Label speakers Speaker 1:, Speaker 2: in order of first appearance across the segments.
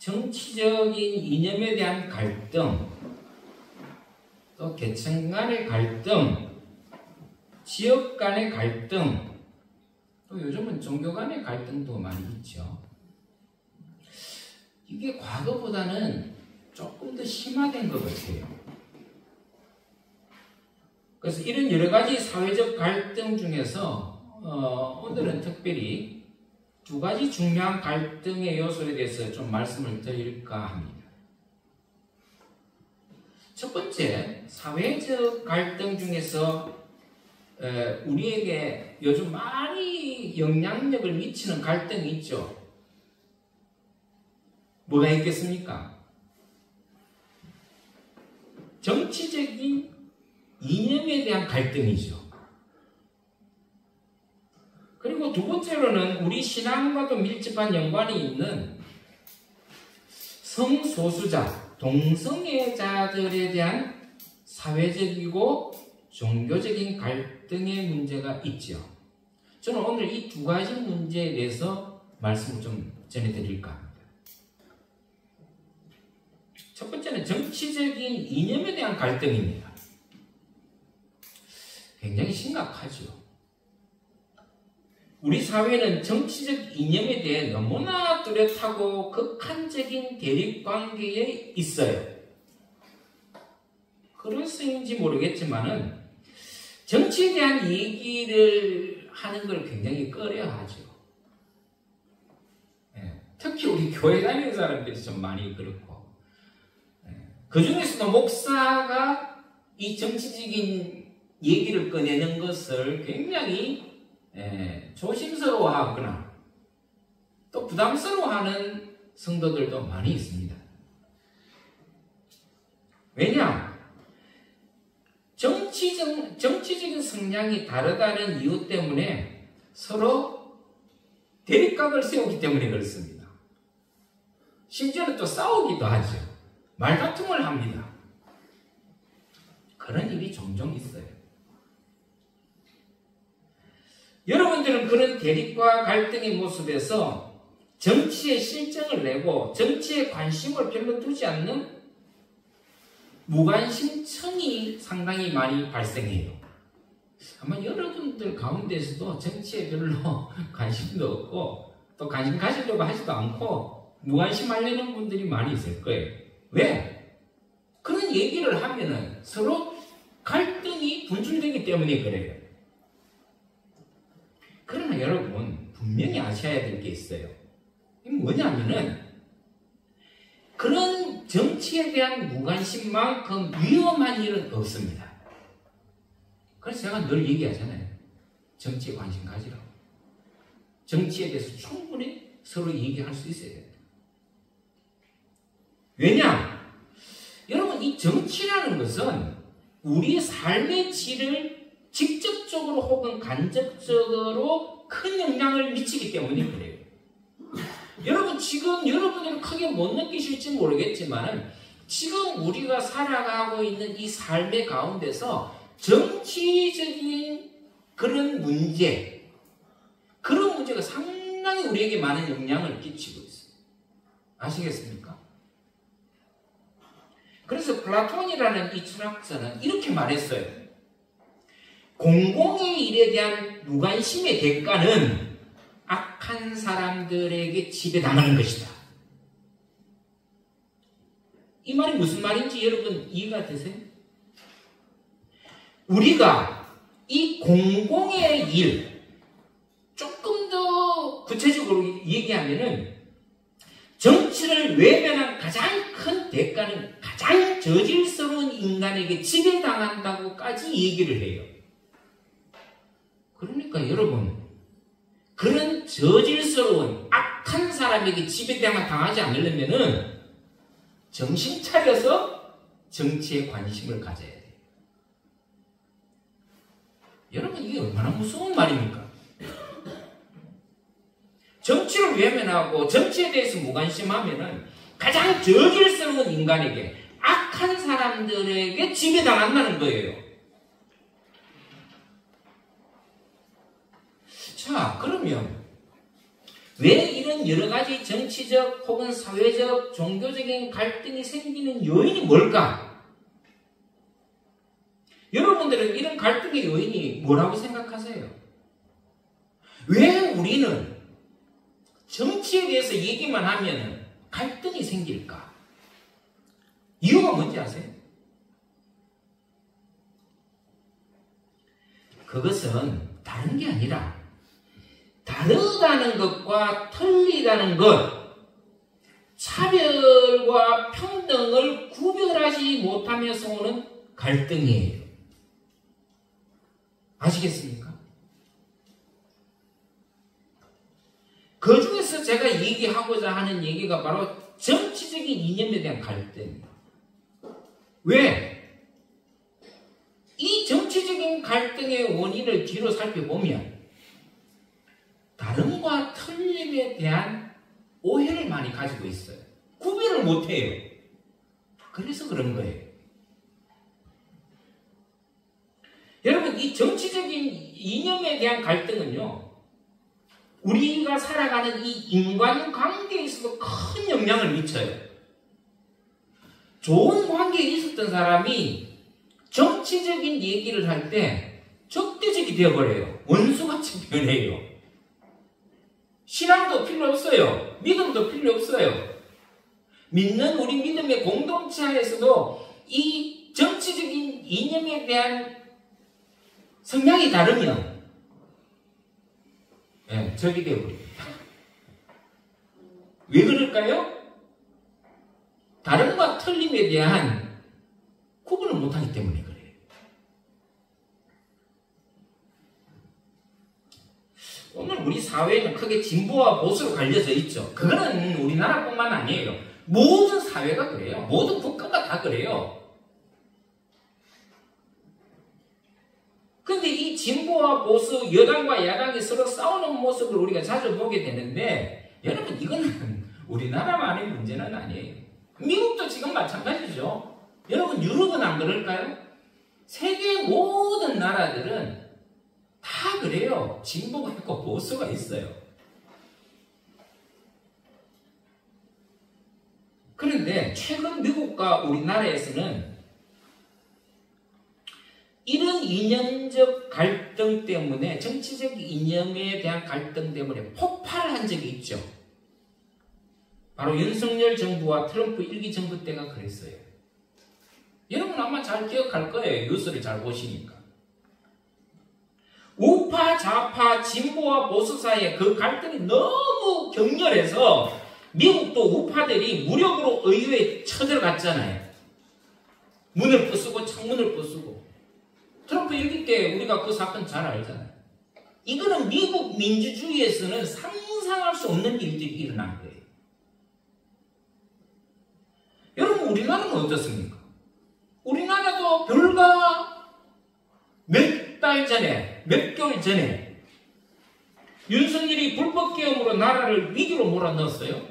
Speaker 1: 정치적인 이념에 대한 갈등, 또 계층 간의 갈등, 지역 간의 갈등, 또 요즘은 종교 간의 갈등도 많이 있죠. 이게 과거보다는 조금 더 심화된 것 같아요. 그래서 이런 여러 가지 사회적 갈등 중에서 오늘은 특별히 두 가지 중요한 갈등의 요소에 대해서 좀 말씀을 드릴까 합니다. 첫 번째, 사회적 갈등 중에서 우리에게 요즘 많이 영향력을 미치는 갈등이 있죠. 뭐가 있겠습니까? 정치적인 이념에 대한 갈등이죠. 그리고 두 번째로는 우리 신앙과도 밀접한 연관이 있는 성소수자, 동성애자들에 대한 사회적이고 종교적인 갈등의 문제가 있죠. 저는 오늘 이 두 가지 문제에 대해서 말씀을 좀 전해드릴까 합니다. 첫 번째는 정치적인 이념에 대한 갈등입니다. 굉장히 심각하죠. 우리 사회는 정치적 이념에 대해 너무나 뚜렷하고 극한적인 대립관계에 있어요. 그래서인지 모르겠지만은 정치에 대한 얘기를 하는 걸 굉장히 꺼려하죠. 특히 우리 교회 다니는 사람들이 좀 많이 그렇고, 그 중에서도 목사가 이 정치적인 얘기를 꺼내는 것을 굉장히 조심스러워하거나 또 부담스러워하는 성도들도 많이 있습니다. 왜냐? 정치적인 성향이 다르다는 이유 때문에 서로 대립각을 세우기 때문에 그렇습니다. 심지어는 또 싸우기도 하죠. 말다툼을 합니다. 그런 일이 종종 있어요. 여러분들은 그런 대립과 갈등의 모습에서 정치에 실정을 내고 정치에 관심을 별로 두지 않는 무관심층이 상당히 많이 발생해요. 아마 여러분들 가운데서도 정치에 별로 관심도 없고 또 관심 가지려고 하지도 않고 무관심하려는 분들이 많이 있을 거예요. 왜? 그런 얘기를 하면은 서로 갈등이 분출되기 때문에 그래요. 그러나 여러분 분명히 아셔야 될 게 있어요. 이게 뭐냐면은 그런 정치에 대한 무관심만큼 위험한 일은 없습니다. 그래서 제가 늘 얘기하잖아요. 정치에 관심 가지라고. 정치에 대해서 충분히 서로 얘기할 수 있어야 돼요. 왜냐? 여러분 이 정치라는 것은 우리의 삶의 질을 직접적으로 혹은 간접적으로 큰 영향을 미치기 때문에 그래요. 여러분 지금 여러분들은 크게 못 느끼실지 모르겠지만 지금 우리가 살아가고 있는 이 삶의 가운데서 정치적인 그런 문제가 상당히 우리에게 많은 영향을 끼치고 있어요. 아시겠습니까? 그래서 플라톤이라는 이 철학자는 이렇게 말했어요. 공공의 일에 대한 무관심의 대가는 악한 사람들에게 지배당하는 것이다. 이 말이 무슨 말인지 여러분 이해가 되세요? 우리가 이 공공의 일 조금 더 구체적으로 얘기하면은 정치를 외면한 가장 큰 대가는 가장 저질스러운 인간에게 지배당한다고까지 얘기를 해요. 그러니까 여러분 그런 저질스러운 악한 사람에게 지배당하지 않으려면은 정신 차려서 정치에 관심을 가져야 돼요. 여러분 이게 얼마나 무서운 말입니까? 정치를 외면하고 정치에 대해서 무관심하면은 가장 저질스러운 인간에게 악한 사람들에게 지배당한다는 거예요. 자, 그러면 왜 이런 여러 가지 정치적 혹은 사회적, 종교적인 갈등이 생기는 요인이 뭘까? 여러분들은 이런 갈등의 요인이 뭐라고 생각하세요? 왜 우리는 정치에 대해서 얘기만 하면 갈등이 생길까? 이유가 뭔지 아세요? 그것은 다른 게 아니라 다르다는 것과 틀리다는 것, 차별과 평등을 구별하지 못하면서 오는 갈등이에요. 아시겠습니까? 그 중에서 제가 얘기하고자 하는 얘기가 바로 정치적인 이념에 대한 갈등이에요. 왜? 이 정치적인 갈등의 원인을 뒤로 살펴보면 다름과 틀림에 대한 오해를 많이 가지고 있어요. 구별을 못해요. 그래서 그런 거예요. 여러분, 이 정치적인 이념에 대한 갈등은요, 우리가 살아가는 이 인간관계에 있어서 큰 영향을 미쳐요. 좋은 관계에 있었던 사람이 정치적인 얘기를 할 때 적대적이 되어버려요. 원수같이 변해요. 신앙도 필요 없어요. 믿음도 필요 없어요. 믿는 우리 믿음의 공동체 안에서도 이 정치적인 이념에 대한 성향이 다르면 적이 되어버립니다. 왜 그럴까요? 다름과 틀림에 대한 구분을 못하기 때문에 그래요. 오늘 우리 사회는 크게 진보와 보수로 갈려져 있죠. 그거는 우리나라뿐만 아니에요. 모든 사회가 그래요. 모든 국가가 다 그래요. 근데 이 진보와 보수, 여당과 야당이 서로 싸우는 모습을 우리가 자주 보게 되는데, 여러분, 이거는 우리나라만의 문제는 아니에요. 미국도 지금 마찬가지죠. 여러분, 유럽은 안 그럴까요? 세계 모든 나라들은 다 그래요. 진보가 있고 보수가 있어요. 그런데 최근 미국과 우리나라에서는 이런 이념적 갈등 때문에, 정치적 이념에 대한 갈등 때문에 폭발한 적이 있죠. 바로 윤석열 정부와 트럼프 1기 정부 때가 그랬어요. 여러분 아마 잘 기억할 거예요. 뉴스를 잘 보시니까. 우파, 좌파, 진보와 보수 사이에 그 갈등이 너무 격렬해서 미국도 우파들이 무력으로 의회에 쳐들어갔잖아요. 문을 부수고 창문을 부수고. 트럼프 1기 때 우리가 그 사건 잘 알잖아요. 이거는 미국 민주주의에서는 상상할 수 없는 일들이 일어난 거예요. 여러분, 우리나라는 어떻습니까? 우리나라도 불과 몇 달 전에, 몇 개월 전에 윤석열이 불법 계엄으로 나라를 위기로 몰아넣었어요.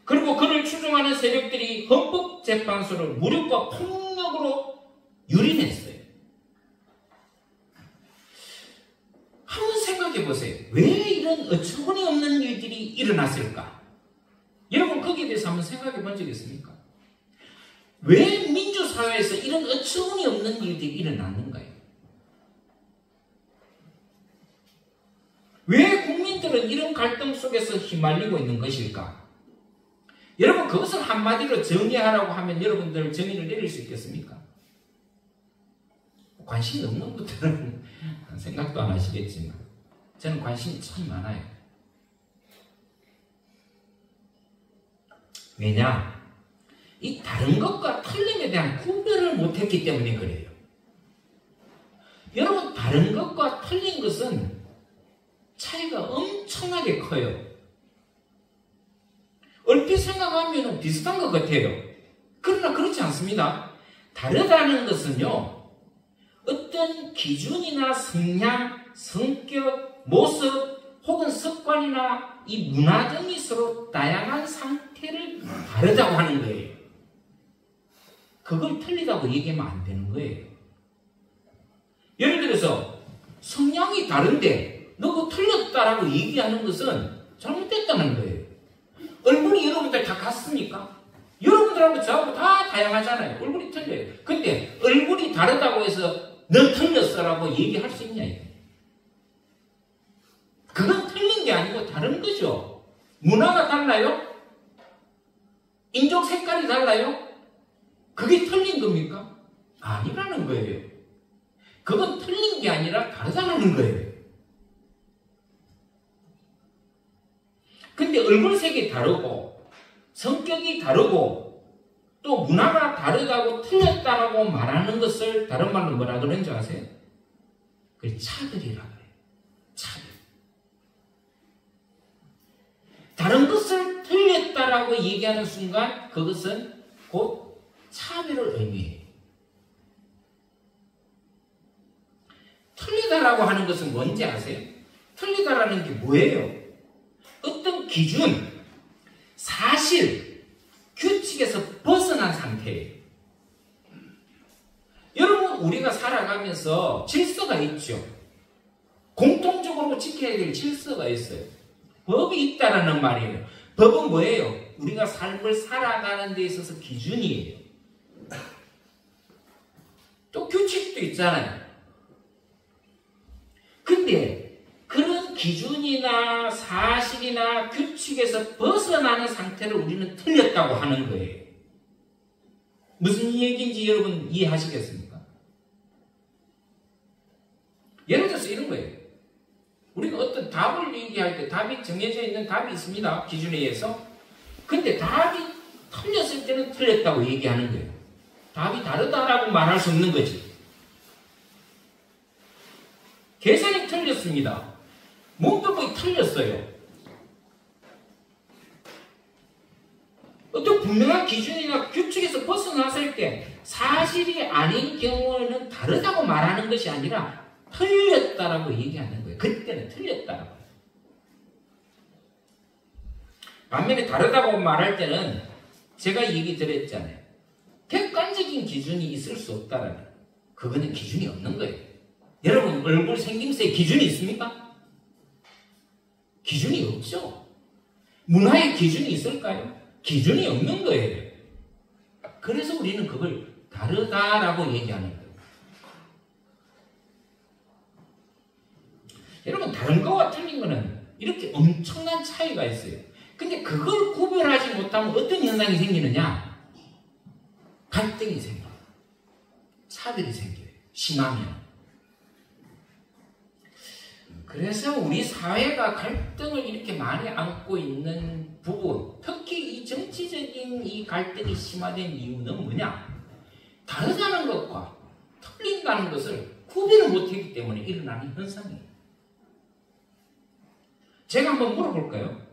Speaker 1: 그리고 그를 추종하는 세력들이 헌법재판소를 무력과 폭력으로 유린했어요. 한번 생각해 보세요. 왜 이런 어처구니 없는 일들이 일어났을까? 여러분, 거기에 대해서 한번 생각해 본 적 있습니까? 왜 민주사회에서 이런 어처구니 없는 일들이 일어났는가요? 왜 국민들은 이런 갈등 속에서 휘말리고 있는 것일까? 여러분, 그것을 한마디로 정의하라고 하면 여러분들 정의를 내릴 수 있겠습니까? 관심이 없는 분들은 생각도 안 하시겠지만 저는 관심이 참 많아요. 왜냐? 이 다른 것과 틀림에 대한 구별을 못했기 때문에 그래요. 여러분, 다른 것과 틀린 것은 차이가 엄청나게 커요. 얼핏 생각하면 비슷한 것 같아요. 그러나 그렇지 않습니다. 다르다는 것은요, 어떤 기준이나 성향, 성격, 모습 혹은 습관이나 이 문화 등이 서로 다양한 상태를 다르다고 하는 거예요. 그걸 틀리다고 얘기하면 안 되는 거예요. 예를 들어서 성향이 다른데 너 그거 틀렸다라고 얘기하는 것은 잘못됐다는 거예요. 얼굴이 여러분들 다 같습니까? 여러분들하고 저하고 다 다양하잖아요. 얼굴이 틀려요. 근데 얼굴이 다르다고 해서 너 틀렸어라고 얘기할 수 있냐 이거. 그건 틀린 게 아니고 다른 거죠. 문화가 달라요? 인종 색깔이 달라요? 그게 틀린 겁니까? 아니라는 거예요. 그건 틀린 게 아니라 다르다는 거예요. 근데 얼굴색이 다르고 성격이 다르고 또 문화가 다르다고 틀렸다라고 말하는 것을 다른 말로 뭐라 그러는 줄 아세요? 그게 차별이라고 해요. 차별. 다른 것을 틀렸다라고 얘기하는 순간 그것은 곧 차별을 의미해요. 틀리다라고 하는 것은 뭔지 아세요? 틀리다라는 게 뭐예요? 어떤 기준, 사실, 규칙에서 벗어난 상태예요. 여러분, 우리가 살아가면서 질서가 있죠. 공통적으로 지켜야 될 질서가 있어요. 법이 있다라는 말이에요. 법은 뭐예요? 우리가 삶을 살아가는 데 있어서 기준이에요. 또 규칙도 있잖아요. 근데 그런 기준이나 사실이나 규칙에서 벗어나는 상태를 우리는 틀렸다고 하는 거예요. 무슨 얘기인지 여러분 이해하시겠습니까? 예를 들어서 이런 거예요. 우리가 어떤 답을 얘기할 때 답이 정해져 있는 답이 있습니다. 기준에 의해서. 근데 답이 틀렸을 때는 틀렸다고 얘기하는 거예요. 답이 다르다라고 말할 수 없는 거지. 계산이 틀렸습니다. 문법이 틀렸어요. 어떤 분명한 기준이나 규칙에서 벗어났을 때 사실이 아닌 경우에는 다르다고 말하는 것이 아니라 틀렸다라고 얘기하는 거예요. 그때는 틀렸다라고. 반면에 다르다고 말할 때는 제가 얘기 드렸잖아요. 객관적인 기준이 있을 수 없다라는 거예요. 그거는 기준이 없는 거예요. 여러분 얼굴 생김새에 기준이 있습니까? 기준이 없죠. 문화의 기준이 있을까요? 기준이 없는 거예요. 그래서 우리는 그걸 다르다라고 얘기하는 거예요. 여러분 다른 거와 틀린 거는 이렇게 엄청난 차이가 있어요. 근데 그걸 구별하지 못하면 어떤 현상이 생기느냐? 갈등이 생겨요. 차별이 생겨요. 심하면. 그래서 우리 사회가 갈등을 이렇게 많이 안고 있는 부분, 특히 이 정치적인 이 갈등이 심화된 이유는 뭐냐? 다르다는 것과 틀린다는 것을 구별을 못했기 때문에 일어나는 현상이에요. 제가 한번 물어볼까요?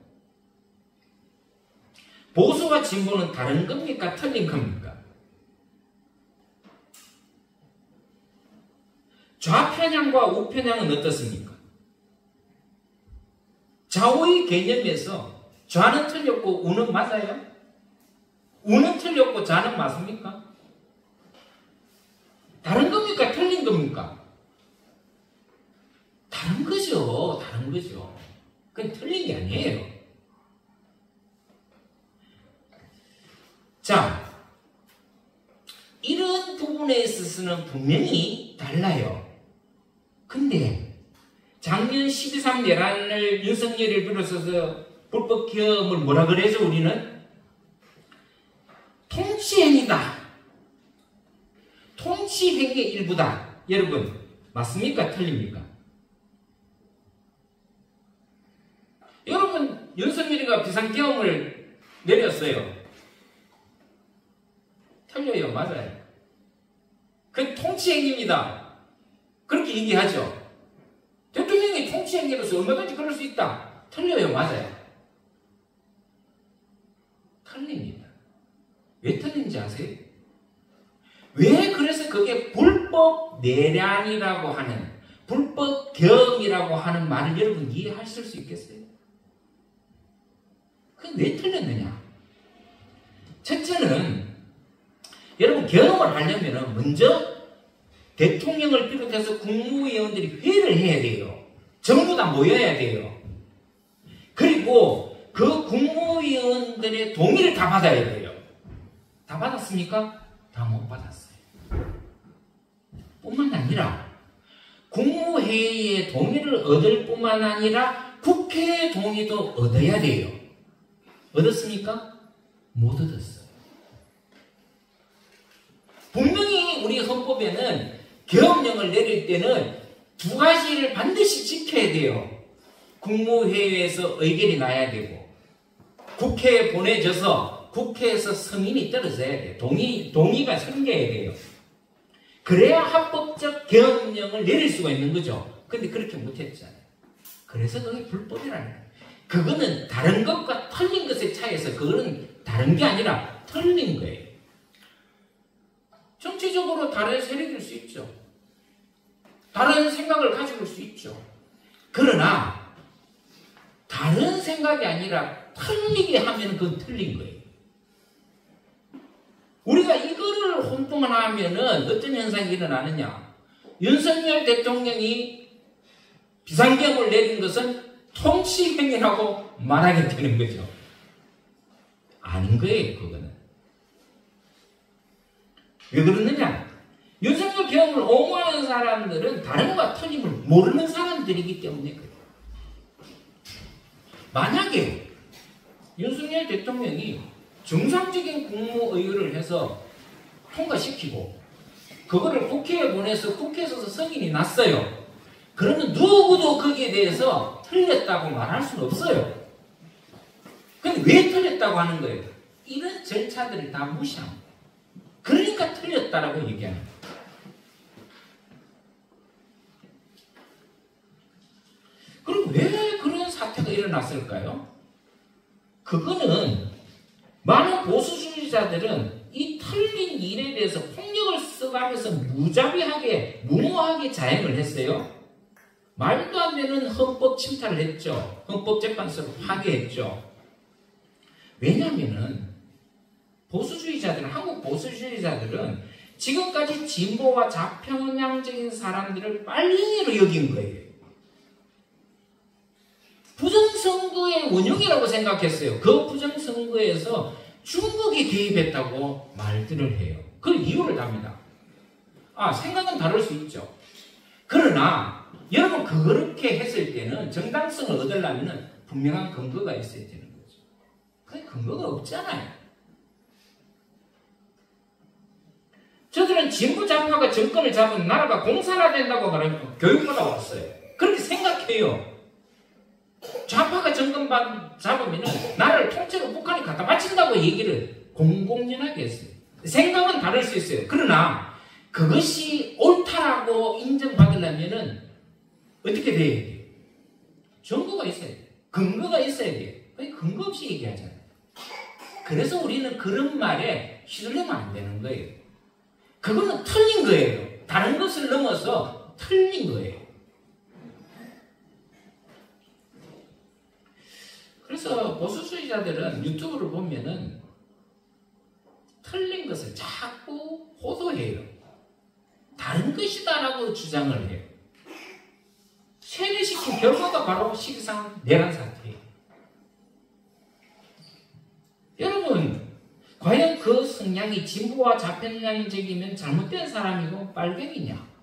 Speaker 1: 보수와 진보는 다른 겁니까? 틀린 겁니까? 좌편향과 우편향은 어떻습니까? 좌우의 개념에서 좌는 틀렸고 우는 맞아요? 우는 틀렸고 좌는 맞습니까? 다른 겁니까? 틀린 겁니까? 다른 거죠. 다른 거죠. 그건 틀린 게 아니에요. 자, 이런 부분에 있어서는 분명히 달라요. 근데 작년 12.3 내란을 윤석열을 비롯해서 불법 기업을 뭐라 그래죠? 우리는 통치행위다. 통치행위의 일부다. 여러분 맞습니까? 틀립니까? 여러분 윤석열이가 비상계엄을 내렸어요. 틀려요. 맞아요. 그건 통치행위입니다. 그렇게 얘기하죠. 대통령이 통치행위로서 얼마든지 그럴 수 있다. 틀려요. 맞아요. 틀립니다. 왜 틀린지 아세요? 왜 그래서 그게 불법 내란이라고 하는, 불법 계엄이라고 하는 말을 여러분 이해하실 수 있겠어요? 그게 왜 틀렸느냐? 첫째는 여러분 계엄을 하려면 먼저 대통령을 비롯해서 국무위원들이 회의를 해야 돼요. 전부 다 모여야 돼요. 그리고 그 국무위원들의 동의를 다 받아야 돼요. 다 받았습니까? 다 못 받았어요. 뿐만 아니라 국무회의의 동의를 얻을 뿐만 아니라 국회의 동의도 얻어야 돼요. 얻었습니까? 못 얻었어요. 분명히 우리 헌법에는 계엄령을 내릴 때는 두 가지를 반드시 지켜야 돼요. 국무회의에서 의결이 나야 되고 국회에 보내져서 국회에서 승인이 떨어져야 돼요. 동의가 생겨야 돼요. 그래야 합법적 계엄령을 내릴 수가 있는 거죠. 근데 그렇게 못했잖아요. 그래서 그게 불법이라는 거예요. 그거는 다른 것과 틀린 것의 차이에서 그거는 다른 게 아니라 틀린 거예요. 정치적으로 다른 세력일 수 있죠. 다른 생각을 가지고 올 수 있죠. 그러나 다른 생각이 아니라 틀리게 하면 그건 틀린 거예요. 우리가 이거를 혼동을 하면은 어떤 현상이 일어나느냐. 윤석열 대통령이 비상계엄을 내린 것은 통치행위라고 말하게 되는 거죠. 아닌 거예요, 그거는. 왜 그러느냐? 윤석열 계엄을 옹호하는 사람들은 다른 것과 틀림을 모르는 사람들이기 때문에 그래요. 만약에 윤석열 대통령이 정상적인 국무의회를 해서 통과시키고 그거를 국회에 보내서 국회에서 승인이 났어요. 그러면 누구도 거기에 대해서 틀렸다고 말할 수는 없어요. 근데 왜 틀렸다고 하는 거예요? 이런 절차들을 다 무시한 거예요. 그러니까 틀렸다라고 얘기하는 거예요. 그럼 왜 그런 사태가 일어났을까요? 그거는 많은 보수주의자들은 이 틀린 일에 대해서 폭력을 써가면서 무자비하게, 무모하게 자행을 했어요. 말도 안 되는 헌법 침탈을 했죠. 헌법재판소를 파괴했죠. 왜냐하면은 보수주의자들은, 한국 보수주의자들은 지금까지 진보와 좌편향적인 사람들을 빨갱이로 여긴 거예요. 부정선거의 원흉이라고 생각했어요. 그 부정선거에서 중국이 개입했다고 말들을 해요. 그 이유를 답니다. 생각은 다를 수 있죠. 그러나 여러분 그렇게 했을 때는 정당성을 얻으려면 분명한 근거가 있어야 되는 거죠. 그 근거가 없잖아요. 저들은 진보 좌파가 정권을 잡은 나라가 공산화된다고 교육받아 왔어요. 그렇게 생각해요. 좌파가 정권 잡으면 나라를 통째로 북한이 갖다 바친다고 얘기를 공공연하게 했어요. 생각은 다를 수 있어요. 그러나 그것이 옳다라고 인정받으려면 어떻게 돼야 돼요? 정보가 있어야 돼요. 근거가 있어야 돼요. 근거 없이 얘기하잖아요. 그래서 우리는 그런 말에 휘둘리면 안 되는 거예요. 그거는 틀린 거예요. 다른 것을 넘어서 틀린 거예요. 그래서 보수주의자들은 유튜브를 보면은 틀린 것을 자꾸 호도해요. 다른 것이다라고 주장을 해요. 세뇌시킨 결과가 바로 식상 내란 사태예요. 여러분, 과연 그 성향이 진보와 좌편향적이면 잘못된 사람이고 빨갱이냐?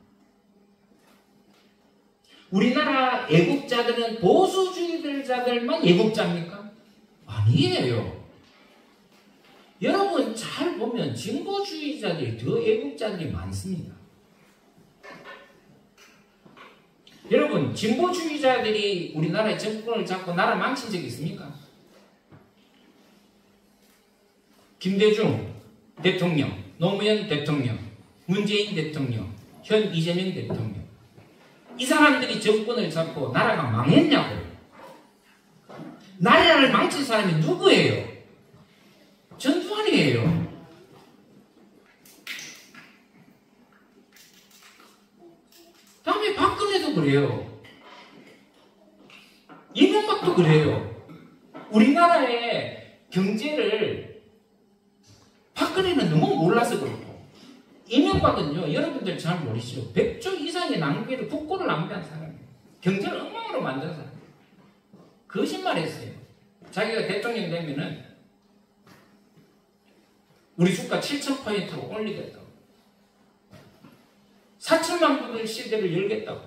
Speaker 1: 우리나라 애국자들은 보수주의자들만 애국자입니까? 아니에요. 여러분 잘 보면 진보주의자들이 더 애국자들이 많습니다. 여러분 진보주의자들이 우리나라의 정권을 잡고 나라 망친 적이 있습니까? 김대중 대통령, 노무현 대통령, 문재인 대통령, 현 이재명 대통령, 이 사람들이 정권을 잡고 나라가 망했냐고요. 나라를 망친 사람이 누구예요? 전두환이에요. 다음에 박근혜도 그래요. 이명박도 그래요. 우리나라의 경제를 박근혜는 너무 몰라서 그렇고, 이명박은요, 여러분들 잘 모르시죠? 100조 이상의 낭비를, 국고를 낭비한 사람이에요. 경제를 엉망으로 만들어서 거짓말했어요. 자기가 대통령 되면은 우리 주가 7,000%로 올리겠다고. 4천만 불의 시대를 열겠다고.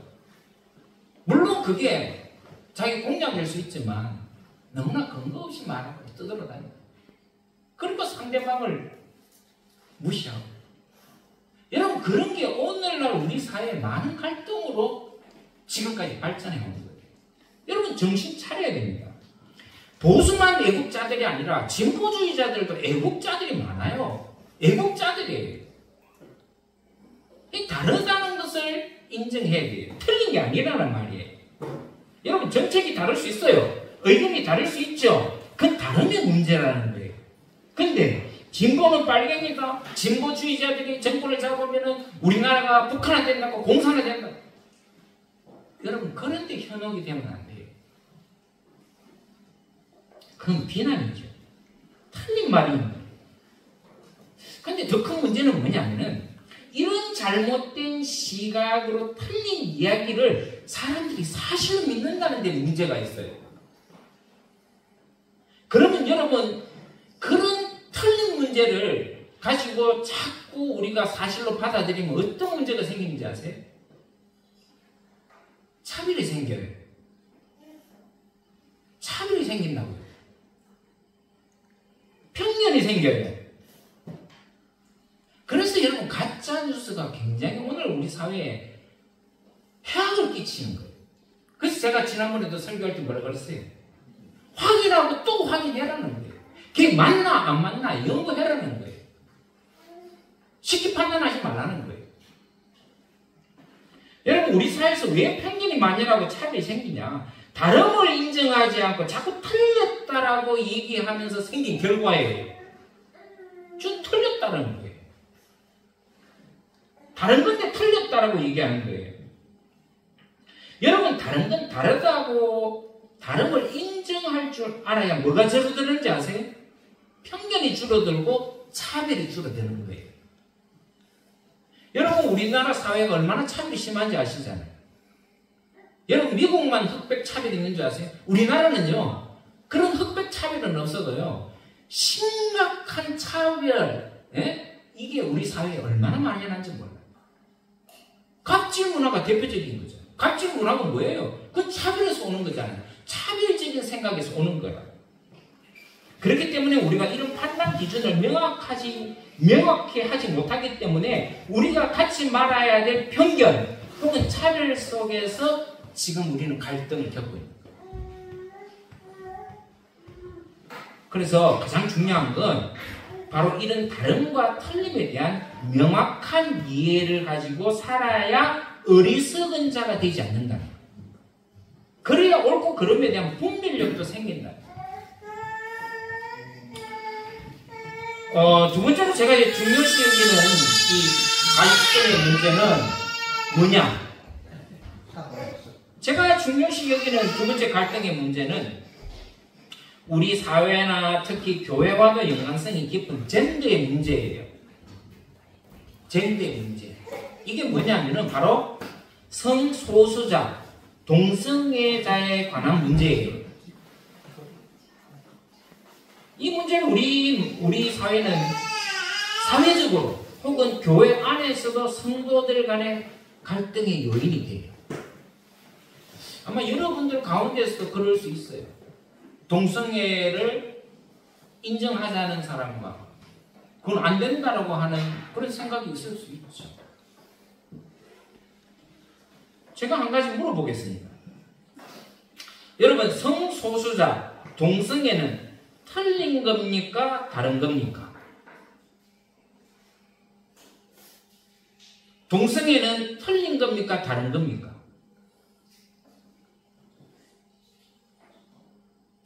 Speaker 1: 물론 그게 자기 공약일 수 있지만 너무나 근거 없이 말하고 떠들어다니다. 그리고 상대방을 무시하고. 여러분, 그런 게 오늘날 우리 사회에 많은 갈등으로 지금까지 발전해 온 거예요. 여러분, 정신 차려야 됩니다. 보수만 애국자들이 아니라 진보주의자들도 애국자들이 많아요. 애국자들이에요. 다르다는 것을 인정해야 돼요. 틀린 게 아니라는 말이에요. 여러분, 정책이 다를 수 있어요. 의견이 다를 수 있죠. 그건 다르면 문제라는 거예요. 근데 진보는 빨갱이다. 진보주의자들이 정권을 잡으면 우리나라가 북한화된다고 공산화된다. 여러분, 그런데 현혹이 되면 안 돼요. 그건 비난이죠. 틀린 말입니다. 근데 더 큰 문제는 뭐냐면은 이런 잘못된 시각으로 틀린 이야기를 사람들이 사실로 믿는다는 데 문제가 있어요. 그러면 여러분, 그런 틀린 문제를 가지고 자꾸 우리가 사실로 받아들이면 어떤 문제가 생기는지 아세요? 차별이 생겨요. 차별이 생긴다고요. 편견이 생겨요. 그래서 여러분, 가짜뉴스가 굉장히 오늘 우리 사회에 해악을 끼치는 거예요. 그래서 제가 지난번에도 설교할 때 뭐라 그랬어요? 확인하고 또 확인해라는 거예요. 그게 맞나 안 맞나 연구해라는 거예요. 쉽게 판단하지 말라는 거예요. 여러분, 우리 사회에서 왜 편견이 많이라고 차별이 생기냐? 다름을 인정하지 않고 자꾸 틀렸다라고 얘기하면서 생긴 결과예요. 좀 틀렸다는 거예요. 다른 건데 틀렸다라고 얘기하는 거예요. 여러분, 다른 건 다르다고 다름을 인정할 줄 알아야 뭐가 줄어드는지 아세요? 편견이 줄어들고 차별이 줄어드는 거예요. 여러분, 우리나라 사회가 얼마나 차별이 심한지 아시잖아요. 여러분, 미국만 흑백 차별이 있는 줄 아세요? 우리나라는요, 그런 흑백 차별은 없어도요, 심각한 차별, 이게 우리 사회에 얼마나 만연한지 몰라요. 갑질 문화가 대표적인 거죠. 갑질 문화가 뭐예요? 그건 차별에서 오는 거잖아요. 차별적인 생각에서 오는 거라. 그렇기 때문에 우리가 이런 판단 기준을 명확히 하지 못하기 때문에 우리가 같이 말아야 될 편견 혹은 차별 속에서 지금 우리는 갈등을 겪고 있는 거예요. 그래서 가장 중요한 건 바로 이런 다름과 틀림에 대한 명확한 이해를 가지고 살아야 어리석은 자가 되지 않는다. 그래야 옳고 그름에 대한 분별력도 생긴다. 두 번째로 제가 중요시 여기는 이 갈등의 문제는 뭐냐? 제가 중요시 여기는 두 번째 갈등의 문제는 우리 사회나 특히 교회와도 연관성이 깊은 젠더의 문제예요. 젠더의 문제. 이게 뭐냐면은 바로 성소수자, 동성애자에 관한 문제예요. 이 문제는 우리 사회는 사회적으로 혹은 교회 안에서도 성도들 간의 갈등의 요인이 돼요. 아마 여러분들 가운데서도 그럴 수 있어요. 동성애를 인정하자는 사람과 그건 안 된다라고 하는 그런 생각이 있을 수 있죠. 제가 한 가지 물어보겠습니다. 여러분, 성소수자, 동성애는 틀린 겁니까? 다른 겁니까? 동성애는 틀린 겁니까? 다른 겁니까?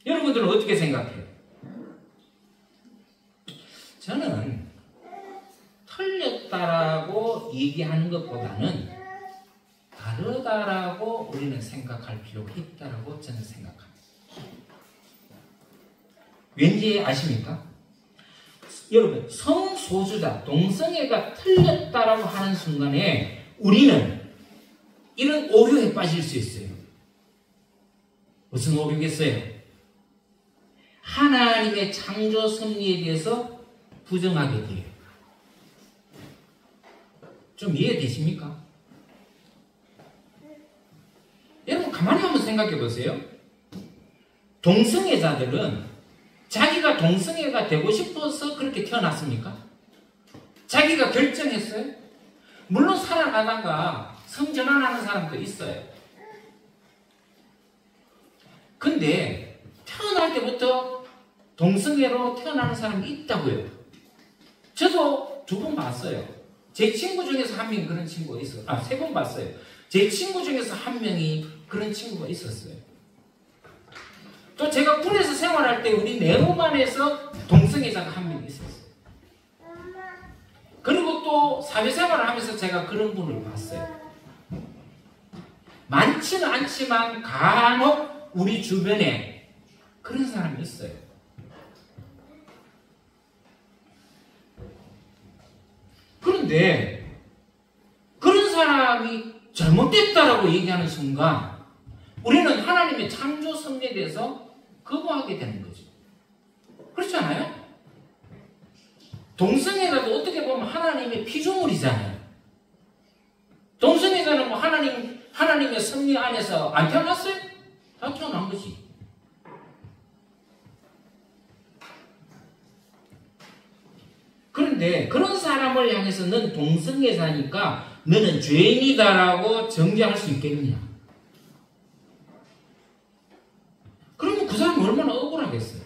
Speaker 1: 여러분들은 어떻게 생각해요? 저는 틀렸다라고 얘기하는 것보다는 다르다라고 우리는 생각할 필요가 있다라고 저는 생각합니다. 왠지 아십니까? 여러분, 성소수자, 동성애가 틀렸다라고 하는 순간에 우리는 이런 오류에 빠질 수 있어요. 무슨 오류겠어요? 하나님의 창조 섭리에 대해서 부정하게 돼요. 좀 이해되십니까? 여러분 가만히 한번 생각해 보세요. 동성애자들은 자기가 동성애가 되고 싶어서 그렇게 태어났습니까? 자기가 결정했어요? 물론 살아가다가 성전환하는 사람도 있어요. 근데 태어날 때부터 동성애로 태어나는 사람이 있다고요. 저도 2번 봤어요. 제 친구 중에서 한 명이 그런 친구가 있었어요. 3번 봤어요. 제 친구 중에서 한 명이 그런 친구가 있었어요. 또 제가 군에서 생활할 때 우리 내로반에서 동성애자가 한 명 있었어요. 그리고 또 사회생활을 하면서 제가 그런 분을 봤어요. 많지는 않지만 간혹 우리 주변에 그런 사람이 있어요. 그런데 그런 사람이 잘못됐다라고 얘기하는 순간 우리는 하나님의 창조 섭리에 대해서 거부하게 되는 거죠. 그렇지 않아요? 동성애자도 어떻게 보면 하나님의 피조물이잖아요. 동성애자는 뭐 하나님의 섭리 안에서 안 태어났어요? 다 태어난 거지. 그런데 그런 사람을 향해서 넌 동성애자니까 너는 죄인이다라고 정죄할 수 있겠느냐? 그러면 그 사람은 얼마나 억울하겠어요?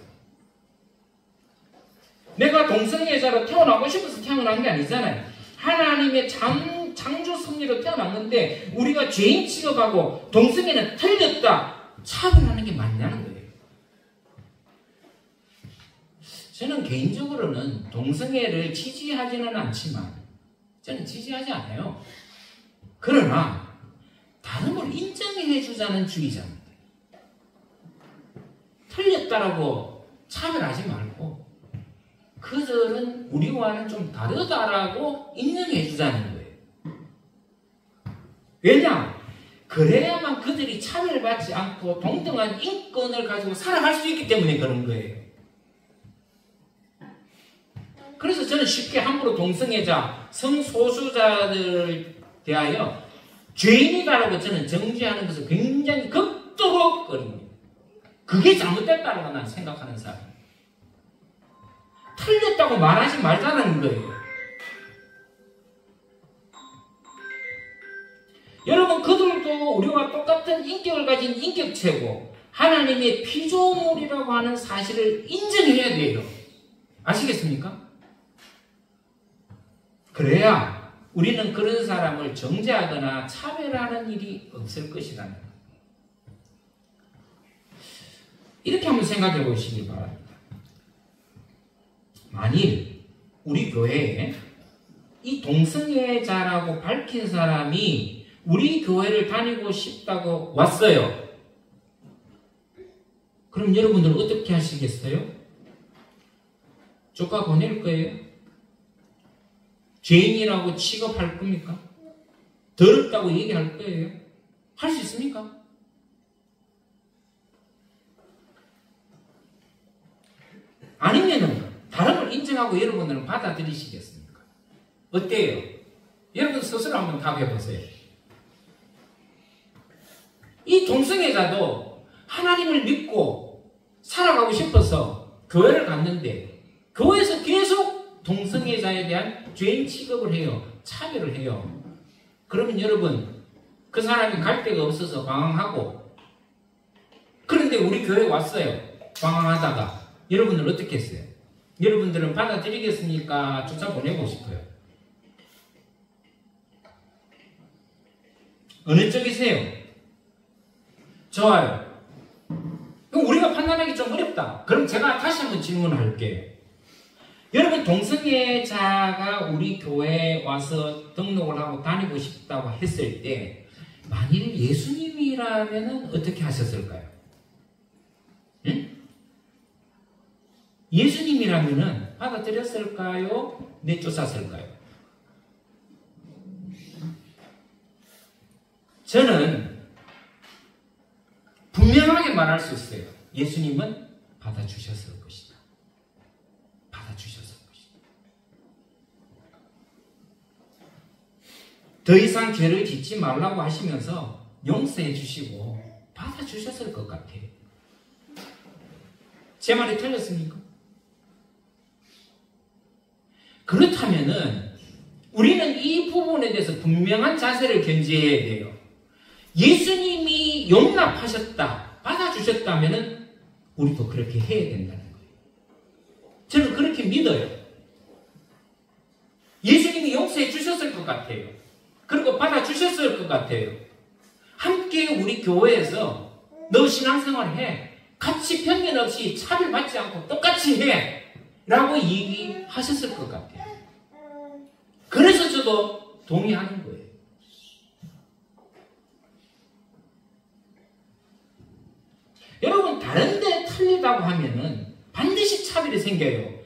Speaker 1: 내가 동성애자로 태어나고 싶어서 태어난 게 아니잖아요. 하나님의 창조 섭리로 태어났는데 우리가 죄인 취급하고 동성애는 틀렸다 차별하는 게 맞냐는 거예요. 저는 개인적으로는 동성애를 지지하지는 않지만 저는 지지하지 않아요. 그러나 다름을 인정해 주자는 주의자입니다. 틀렸다라고 차별하지 말고 그들은 우리와는 좀 다르다라고 인정해 주자는 거예요. 왜냐? 그래야만 그들이 차별받지 않고 동등한 인권을 가지고 살아갈 수 있기 때문에 그런 거예요. 그래서 저는 쉽게 함부로 동성애자, 성소수자들을 대하여 죄인이다라고 저는 정죄하는 것을 굉장히 극도로 꺼립니다. 그게 잘못됐다고 난 생각하는 사람. 틀렸다고 말하지 말자는 거예요. 여러분 그들도 우리와 똑같은 인격을 가진 인격체고 하나님의 피조물이라고 하는 사실을 인정해야 돼요. 아시겠습니까? 그래야 우리는 그런 사람을 정죄하거나 차별하는 일이 없을 것이라는 거예요. 이렇게 한번 생각해 보시기 바랍니다. 만일 우리 교회에 이 동성애자라고 밝힌 사람이 우리 교회를 다니고 싶다고 왔어요. 그럼 여러분들은 어떻게 하시겠어요? 쫓아 보낼 거예요? 죄인이라고 취급할 겁니까? 더럽다고 얘기할 거예요? 할 수 있습니까? 아니면은 다름을 인정하고 여러분들은 받아들이시겠습니까? 어때요? 여러분 스스로 한번 답해보세요. 이 동성애자도 하나님을 믿고 살아가고 싶어서 교회를 갔는데 교회에서 계속 동성애자에 대한 죄인 취급을 해요. 차별을 해요. 그러면 여러분 그 사람이 갈 데가 없어서 방황하고 그런데 우리 교회에 왔어요. 방황하다가 여러분들 어떻게 했어요? 여러분들은 받아들이겠습니까? 쫓아보내고 싶어요. 어느 쪽이세요? 좋아요. 그럼 우리가 판단하기 좀 어렵다. 그럼 제가 다시 한번 질문할게요. 여러분 동성애자가 우리 교회에 와서 등록을 하고 다니고 싶다고 했을 때 만일 예수님이라면 어떻게 하셨을까요? 응? 예수님이라면 받아들였을까요? 내쫓았을까요? 저는 분명하게 말할 수 있어요. 예수님은 받아주셨을 것이다. 받아주셨을 것이다. 더 이상 죄를 짓지 말라고 하시면서 용서해 주시고 받아주셨을 것 같아요. 제 말이 틀렸습니까? 그렇다면은 우리는 이 부분에 대해서 분명한 자세를 견지해야 돼요. 예수님이 용납하셨다, 받아주셨다면은 우리도 그렇게 해야 된다는 거예요. 저는 그렇게 믿어요. 예수님이 용서해 주셨을 것 같아요. 그리고 받아주셨을 것 같아요. 함께 우리 교회에서 너 신앙생활 해. 같이 편견 없이 차별받지 않고 똑같이 해. 라고 얘기하셨을 것 같아요. 그래서 저도 동의하는 거예요. 여러분, 다른 데 틀리다고 하면은 반드시 차별이 생겨요.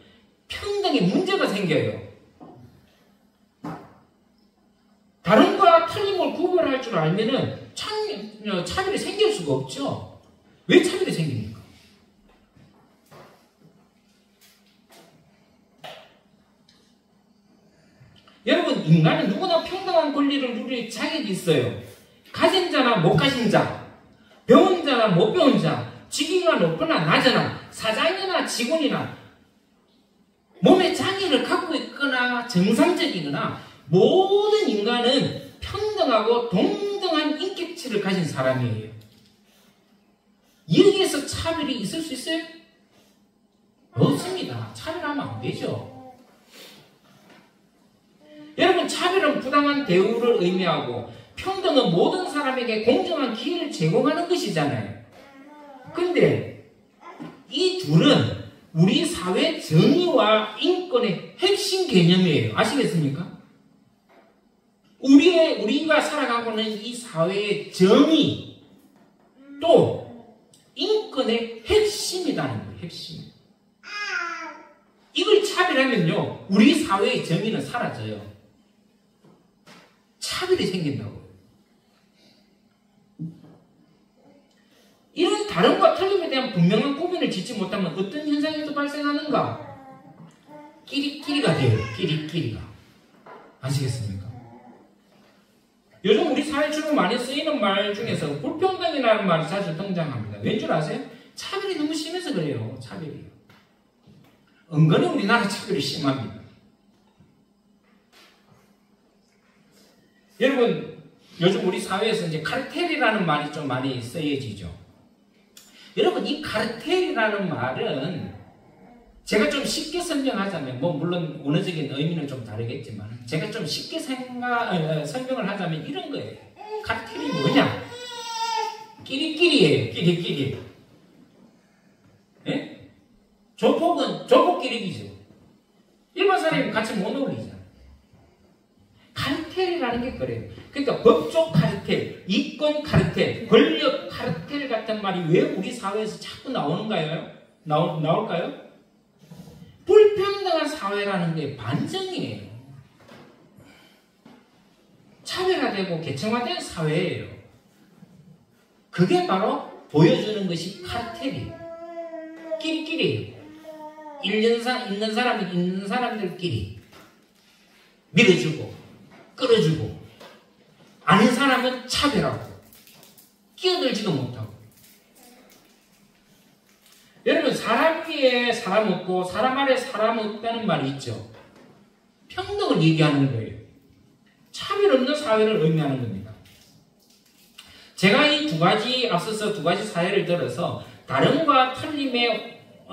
Speaker 1: 평등에 문제가 생겨요. 다른 거와 틀림을 구별할 줄 알면은 차별이 생길 수가 없죠. 왜 차별이 생깁니까? 여러분, 인간은 누구나 평등한 권리를 누릴 자격이 있어요. 가진 자나 못 가진 자, 배운 자나 못 배운 자, 직위가 높거나 낮으나, 사장이나 직원이나, 몸에 장애를 갖고 있거나 정상적이거나, 모든 인간은 평등하고 동등한 인격체를 가진 사람이에요. 여기에서 차별이 있을 수 있어요? 없습니다. 차별하면 안 되죠. 여러분, 차별은 부당한 대우를 의미하고 평등은 모든 사람에게 공정한 기회를 제공하는 것이잖아요. 근데 이 둘은 우리 사회 정의와 인권의 핵심 개념이에요. 아시겠습니까? 우리가 살아가고 있는 이 사회의 정의 또 인권의 핵심이라는 거예요. 핵심. 이걸 차별하면요, 우리 사회의 정의는 사라져요. 차별이 생긴다고요. 이런 다름과 틀림에 대한 분명한 구분을 짓지 못하면 어떤 현상이 또 발생하는가? 끼리끼리가 돼요. 끼리끼리가. 아시겠습니까? 요즘 우리 사회 주로 많이 쓰이는 말 중에서 불평등이라는 말이 자주 등장합니다. 왠 줄 아세요? 차별이 너무 심해서 그래요. 차별이. 은근히 우리나라 차별이 심합니다. 여러분, 요즘 우리 사회에서 이제 카르텔이라는 말이 좀 많이 쓰여지죠. 여러분, 이 카르텔이라는 말은 제가 좀 쉽게 설명하자면, 물론 원어적인 의미는 좀 다르겠지만, 제가 좀 쉽게 설명을 하자면 이런 거예요. 카르텔이 뭐냐? 끼리끼리예요. 끼리끼리. 예? 조폭은 조폭끼리기죠. 일반 사람이 같이 못 어울리잖아요. 카르텔이라는 게 그래요. 그러니까 법적 카르텔, 이권 카르텔, 권력 카르텔 같은 말이 왜 우리 사회에서 자꾸 나오는가요? 나올까요? 불평등한 사회라는 게 반증이에요. 차별화되고 계층화된 사회예요. 그게 바로 보여주는 것이 카르텔이에요. 끼리끼리예요. 있는 사람들끼리 밀어주고 끌어주고, 아닌 사람은 차별하고 끼어들지도 못하고. 여러분, 사람 위에 사람 없고 사람 아래 사람 없다는 말이 있죠. 평등을 얘기하는 거예요. 차별 없는 사회를 의미하는 겁니다. 제가 이 앞서서 두 가지 사례를 들어서 다름과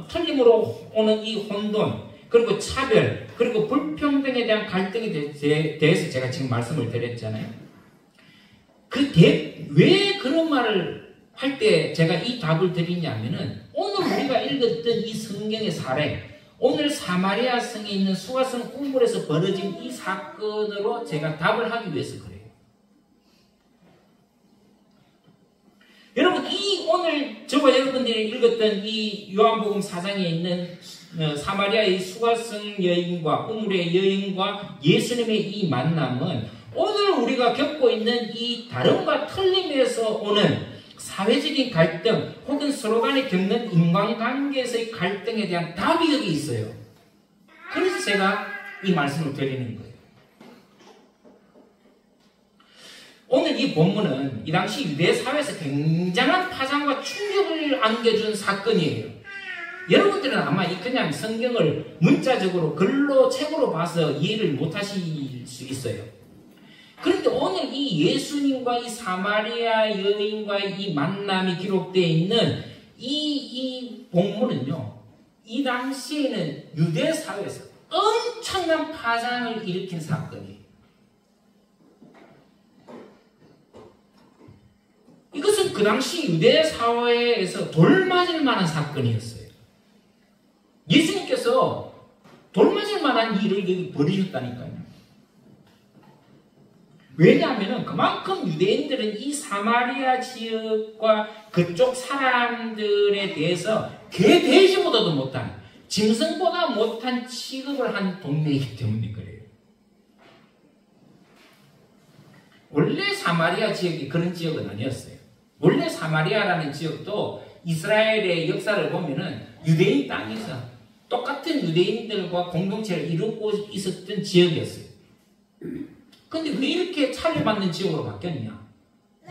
Speaker 1: 틀림으로 오는 이 혼돈, 그리고 차별, 그리고 불평등에 대한 갈등에 대해서 제가 지금 말씀을 드렸잖아요. 왜 그런 말을 할 때 제가 이 답을 드리냐면은, 오늘 우리가 읽었던 이 성경의 사례, 오늘 사마리아 성에 있는 수가성 우물에서 벌어진 이 사건으로 제가 답을 하기 위해서 그래요. 여러분, 오늘 저와 여러분들이 읽었던 이 요한복음 4장에 있는 사마리아의 수가성 여인과 우물의 여인과 예수님의 이 만남은 오늘 우리가 겪고 있는 이 다름과 틀림에서 오는 사회적인 갈등 혹은 서로 간에 겪는 인간관계에서의 갈등에 대한 답이 여기 있어요. 그래서 제가 이 말씀을 드리는 거예요. 오늘 이 본문은 이 당시 유대 사회에서 굉장한 파장과 충격을 안겨준 사건이에요. 여러분들은 아마 그냥 성경을 문자적으로 글로 책으로 봐서 이해를 못하실 수 있어요. 그런데 오늘 이 예수님과 이 사마리아 여인과의 이 만남이 기록되어 있는 이 본문은요, 이 당시에는 유대 사회에서 엄청난 파장을 일으킨 사건이에요. 이것은 그 당시 유대 사회에서 돌맞을 만한 사건이었어요. 예수님께서 돌맞을 만한 일을 여기 벌이셨다니까요. 왜냐하면 그만큼 유대인들은 이 사마리아 지역과 그쪽 사람들에 대해서 개돼지보다도 못한, 짐승보다 못한 취급을 한 동네이기 때문에 그래요. 원래 사마리아 지역이 그런 지역은 아니었어요. 원래 사마리아라는 지역도 이스라엘의 역사를 보면은 유대인 땅에서 똑같은 유대인들과 공동체를 이루고 있었던 지역이었어요. 근데 왜 이렇게 차별받는 지역으로 바뀌었냐?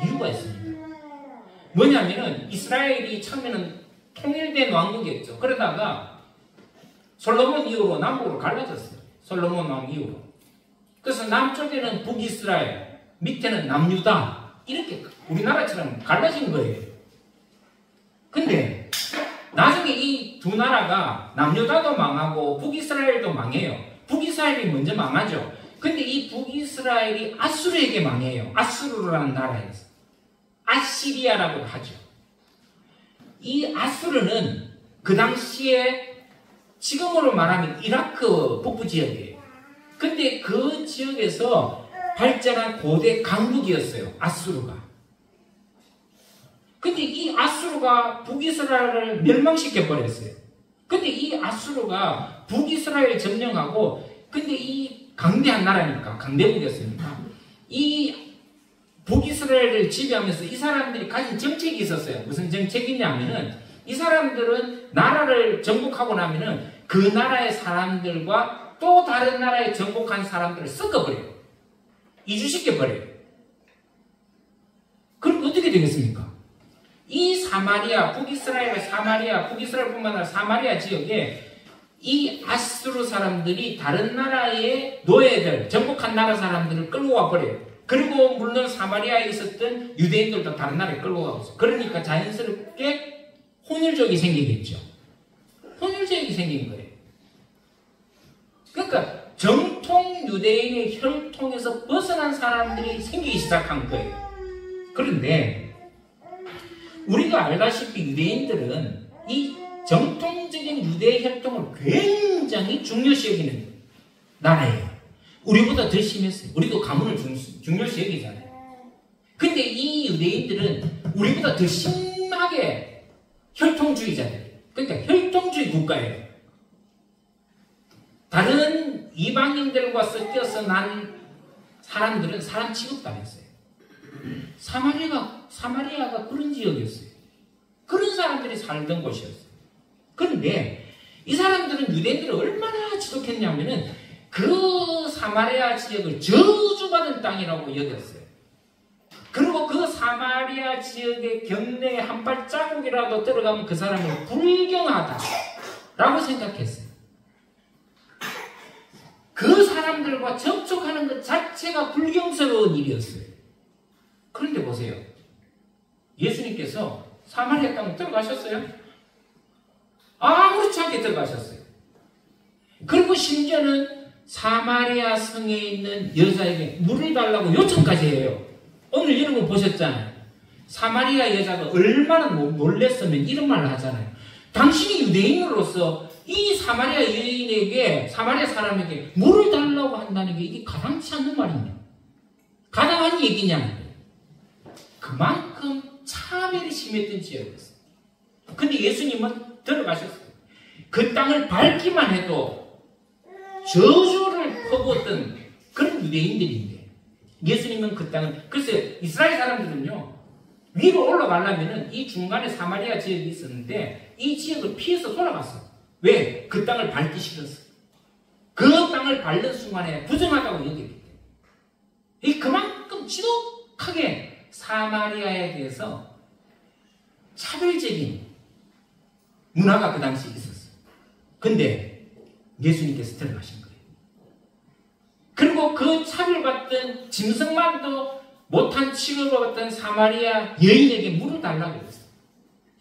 Speaker 1: 이유가 있습니다. 뭐냐면은 이스라엘이 처음에는 통일된 왕국이었죠. 그러다가 솔로몬 이후로 남북으로 갈라졌어요. 솔로몬 왕 이후로. 그래서 남쪽에는 북이스라엘, 밑에는 남유다. 이렇게 우리나라처럼 갈라진 거예요. 근데 나중에 이 두 나라가 남유다도 망하고 북이스라엘도 망해요. 북이스라엘이 먼저 망하죠. 근데 이 북이스라엘이 아수르에게 망해요. 아수르라는 나라에서. 아시리아라고 하죠. 이 아수르는 그 당시에 지금으로 말하면 이라크 북부 지역이에요. 근데 그 지역에서 발전한 고대 강국이었어요. 아수르가. 근데 이 아수르가 북이스라엘을 멸망시켜버렸어요. 근데 이 아수르가 북이스라엘을 점령하고, 근데 이 강대한 나라니까, 강대국이었으니까, 이 북이스라엘을 지배하면서 이 사람들이 가진 정책이 있었어요. 무슨 정책이냐면은, 이 사람들은 나라를 정복하고 나면은 그 나라의 사람들과 또 다른 나라에 정복한 사람들을 섞어버려요. 이주시켜버려요. 그럼 어떻게 되겠습니까? 이 사마리아, 북이스라엘뿐만 아니라 사마리아 지역에 이 아수르 사람들이 다른 나라의 노예들, 정복한 나라 사람들을 끌고 와버려요. 그리고 물론 사마리아에 있었던 유대인들도 다른 나라에 끌고 가고 있어요. 그러니까 자연스럽게 혼혈족이 생기겠죠. 혼혈족이 생긴 거예요. 그러니까 정통 유대인의 혈통에서 벗어난 사람들이 생기기 시작한 거예요. 그런데 우리가 알다시피 유대인들은 이 정통적인 유대 혈통을 굉장히 중요시 여기는 나라예요. 우리보다 더 심했어요. 우리도 가문을 중요시 여기잖아요. 근데 이 유대인들은 우리보다 더 심하게 혈통주의자들이에요. 그러니까 혈통주의 국가예요. 다른 이방인들과 섞여서 난 사람들은 사람 취급도 안 했어요. 사마리아가 그런 지역이었어요. 그런 사람들이 살던 곳이었어요. 그런데 이 사람들은 유대인들을 얼마나 지독했냐면은 그 사마리아 지역을 저주받은 땅이라고 여겼어요. 그리고 그 사마리아 지역의 경내에 한 발자국이라도 들어가면 그 사람을 불경하다라고 생각했어요. 그 사람들과 접촉하는 것 자체가 불경스러운 일이었어요. 그런데 보세요. 예수님께서 사마리아 땅에 들어가셨어요? 아무렇지 않게 들어가셨어요. 그리고 심지어는 사마리아 성에 있는 여자에게 물을 달라고 요청까지 해요. 오늘 여러분 보셨잖아요. 사마리아 여자가 얼마나 놀랬으면 이런 말을 하잖아요. 당신이 유대인으로서 이 사마리아 여인에게, 사마리아 사람에게 물을 달라고 한다는 게 이게 가당치 않는 말이냐? 가당한 얘기냐? 그만큼 차별이 심했던 지역이었어요. 근데 예수님은 들어가셨어요. 그 땅을 밟기만 해도 저주를 퍼부었던 그런 유대인들인데, 예수님은 그 땅을, 글쎄 이스라엘 사람들은요, 위로 올라가려면은 이 중간에 사마리아 지역이 있었는데 이 지역을 피해서 돌아갔어. 왜? 그 땅을 밟기 싫었어. 그 땅을 밟는 순간에 부정하다고 여겼기 때문에. 이 그만큼 지독하게 사마리아에 대해서 차별적인 문화가 그 당시에 있었어요. 근데 예수님께서 들어가신 거예요. 그리고 그 차별받던 짐승만도 못한 취급을 받던 사마리아 여인에게 물을 달라고 했어요.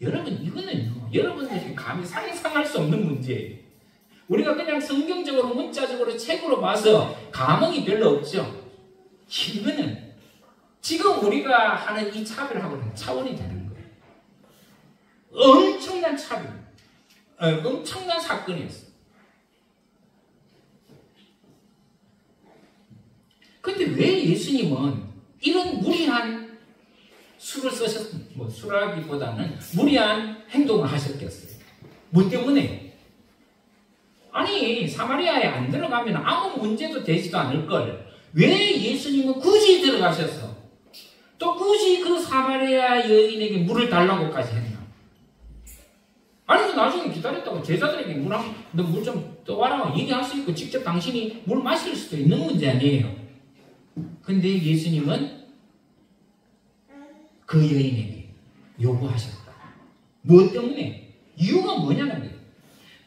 Speaker 1: 여러분, 이거는요, 여러분들이 감히 상상할 수 없는 문제예요. 우리가 그냥 성경적으로 문자적으로 책으로 봐서 감흥이 별로 없죠. 이거는 지금 우리가 하는 이 차별하고는 차원이 다른 거예요. 엄청난 차별, 엄청난 사건이었어요. 근데 왜 예수님은 이런 무리한 수를 수라기보다는 무리한 행동을 하셨겠어요? 뭐 때문에? 아니, 사마리아에 안 들어가면 아무 문제도 되지도 않을걸. 왜 예수님은 굳이 들어가셔서 또 굳이 그 사마리아 여인에게 물을 달라고까지 했나? 아니, 나중에 기다렸다고 제자들에게 너 물 좀 떠와라 얘기할 수 있고 직접 당신이 물 마실 수도 있는 문제 아니에요. 근데 예수님은 그 여인에게 요구하셨다. 무엇 때문에? 이유가 뭐냐는 거예요.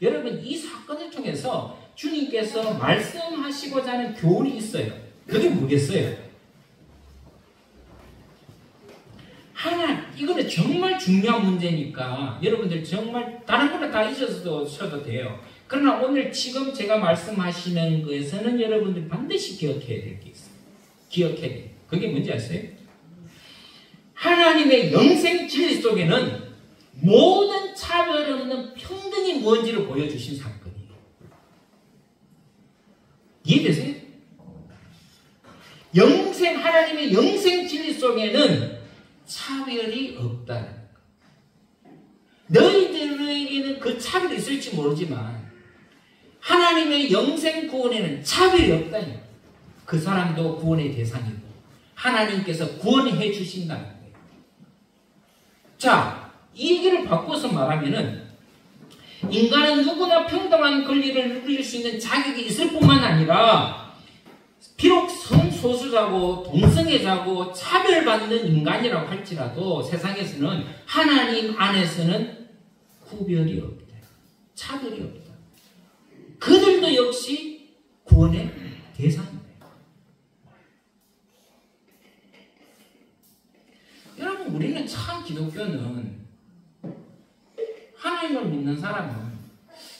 Speaker 1: 여러분, 이 사건을 통해서 주님께서 말씀하시고자 하는 교훈이 있어요. 그게 뭐겠어요? 이거는 정말 중요한 문제니까 여러분들 정말 다른 거는 다 잊어서도 돼요. 그러나 오늘 지금 제가 말씀하시는 것에서는 여러분들 반드시 기억해야 될 게 있어요. 기억해야 돼요. 그게 뭔지 아세요? 하나님의 영생 진리 속에는 모든 차별 없는 평등이 뭔지를 보여주신 사건이에요. 이해되세요? 하나님의 영생 진리 속에는 차별이 없다는 것. 너희들에게는 그 차별이 있을지 모르지만 하나님의 영생 구원에는 차별이 없다니. 그 사람도 구원의 대상이고 하나님께서 구원해 주신다는 거예요. 자, 이 얘기를 바꿔서 말하면은 인간은 누구나 평등한 권리를 누릴 수 있는 자격이 있을 뿐만 아니라 비록 성소수자고 동성애자고 차별받는 인간이라고 할지라도 세상에서는 하나님 안에서는 구별이 없다. 차별이 없다. 그들도 역시 구원의 대상입니다. 여러분, 우리는 참 기독교는 하나님을 믿는 사람은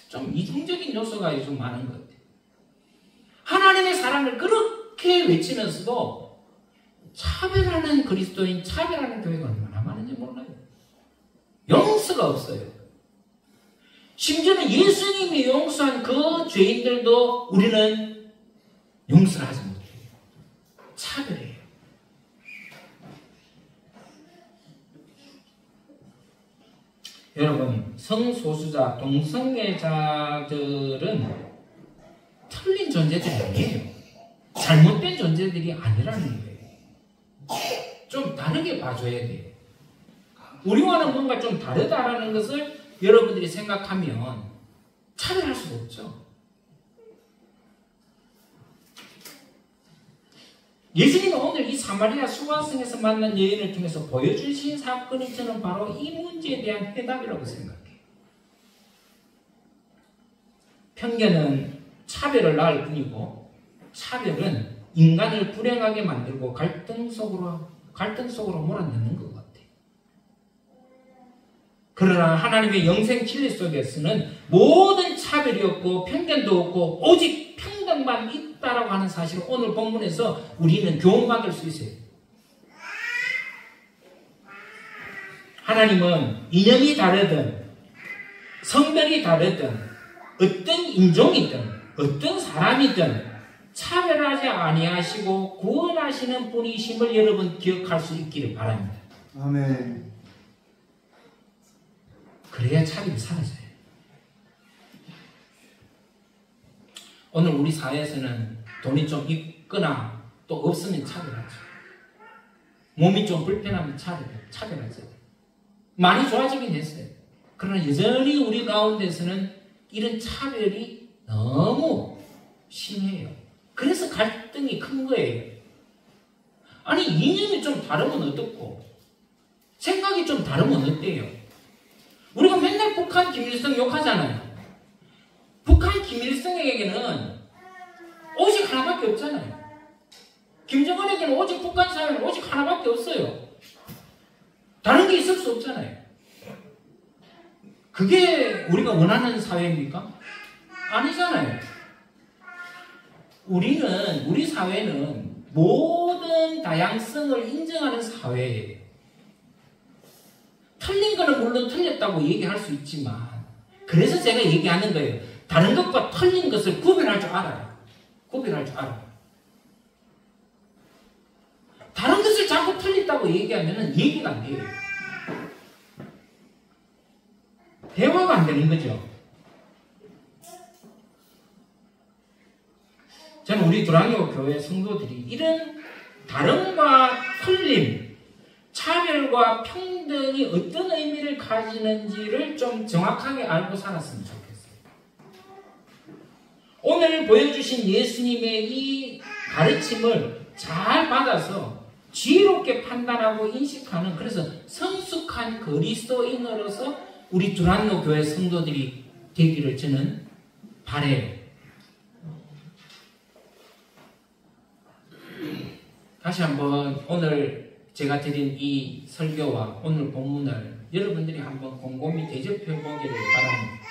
Speaker 1: 좀 이중적인 요소가 좀 많은 것 같아요. 하나님의 사랑을 그렇게 외치면서도 차별하는 그리스도인, 차별하는 교회가 얼마나 많은지 몰라요. 용서가 없어요. 심지어는 예수님이 용서한 그 죄인들도 우리는 용서를 하지 못해요. 차별해요. 여러분, 성소수자, 동성애자들은 틀린 존재들이 아니에요. 잘못된 존재들이 아니라는 거예요. 좀 다르게 봐줘야 돼요. 우리와는 뭔가 좀 다르다라는 것을 여러분들이 생각하면 차별할 수가 없죠. 예수님은 오늘 이 사마리아 수가성에서 만난 여인을 통해서 보여주신 사건이 저는 바로 이 문제에 대한 해답이라고 생각해요. 편견은 차별을 낳을 뿐이고 차별은 인간을 불행하게 만들고 갈등 속으로 몰아넣는 것 같아요. 그러나 하나님의 영생 진리 속에서는 모든 차별이 없고 편견도 없고 오직 평등만 있다라고 하는 사실을 오늘 본문에서 우리는 교훈받을 수 있어요. 하나님은 이념이 다르든 성별이 다르든 어떤 인종이든 어떤 사람이든 차별하지 아니하시고 구원하시는 분이심을 여러분 기억할 수 있기를 바랍니다.
Speaker 2: 아멘.
Speaker 1: 그래야 차별이 사라져요. 오늘 우리 사회에서는 돈이 좀 있거나 또 없으면 차별하죠. 몸이 좀 불편하면 차별하죠. 많이 좋아지긴 했어요. 그러나 여전히 우리 가운데서는 이런 차별이 너무 심해요. 그래서 갈등이 큰 거예요. 아니, 이념이 좀 다르면 어떻고, 생각이 좀 다르면 어때요? 우리가 맨날 북한 김일성 욕하잖아요. 북한 김일성에게는 오직 하나밖에 없잖아요. 김정은에게는 오직 북한 사회는 오직 하나밖에 없어요. 다른 게 있을 수 없잖아요. 그게 우리가 원하는 사회입니까? 아니잖아요. 우리 사회는 모든 다양성을 인정하는 사회예요. 틀린 거는 물론 틀렸다고 얘기할 수 있지만, 그래서 제가 얘기하는 거예요. 다른 것과 틀린 것을 구별할 줄 알아요. 구별할 줄 알아요. 다른 것을 자꾸 틀렸다고 얘기하면 얘기가 안 돼요. 대화가 안 되는 거죠. 저는 우리 두랑교 교회 성도들이 이런 다름과 틀림, 차별과 평등이 어떤 의미를 가지는지를 좀 정확하게 알고 살았으면 좋겠어요. 오늘 보여주신 예수님의 이 가르침을 잘 받아서 지혜롭게 판단하고 인식하는, 그래서 성숙한 그리스도인으로서 우리 두란노 교회 성도들이 되기를 저는 바라요. 다시 한번 오늘 제가 드린 이 설교와 오늘 본문을 여러분들이 한번 곰곰이 대접해 보기를 바랍니다.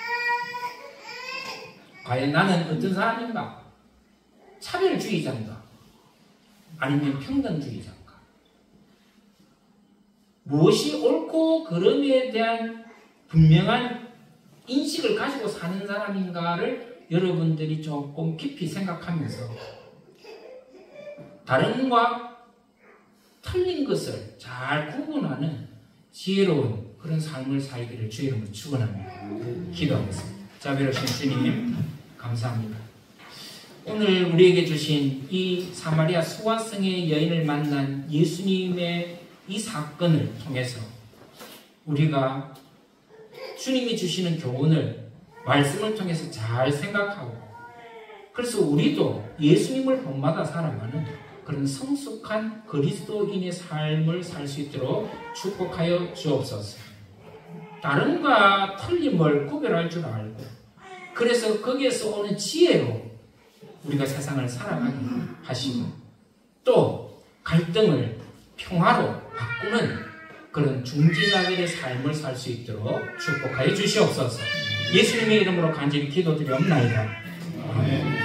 Speaker 1: 과연 나는 어떤 사람인가? 차별주의자인가? 아니면 평등주의자인가? 무엇이 옳고 그름에 대한 분명한 인식을 가지고 사는 사람인가를 여러분들이 조금 깊이 생각하면서 다른과 틀린 것을 잘 구분하는 지혜로운 그런 삶을 살기를 주의 이름으로 축원합니다. 기도하겠습니다. 자비로우신 주님, 감사합니다. 오늘 우리에게 주신 이 사마리아 수화성의 여인을 만난 예수님의 이 사건을 통해서 우리가 주님이 주시는 교훈을 말씀을 통해서 잘 생각하고, 그래서 우리도 예수님을 본받아 살아가는 그런 성숙한 그리스도인의 삶을 살 수 있도록 축복하여 주옵소서. 다른과 틀림을 구별할 줄 알고, 그래서 거기에서 오는 지혜로 우리가 세상을 살아가게 하시고, 또 갈등을 평화로 바꾸는 그런 중지자들의 삶을 살 수 있도록 축복하여 주시옵소서. 예수님의 이름으로 간절히 기도드리옵나이다. 아멘.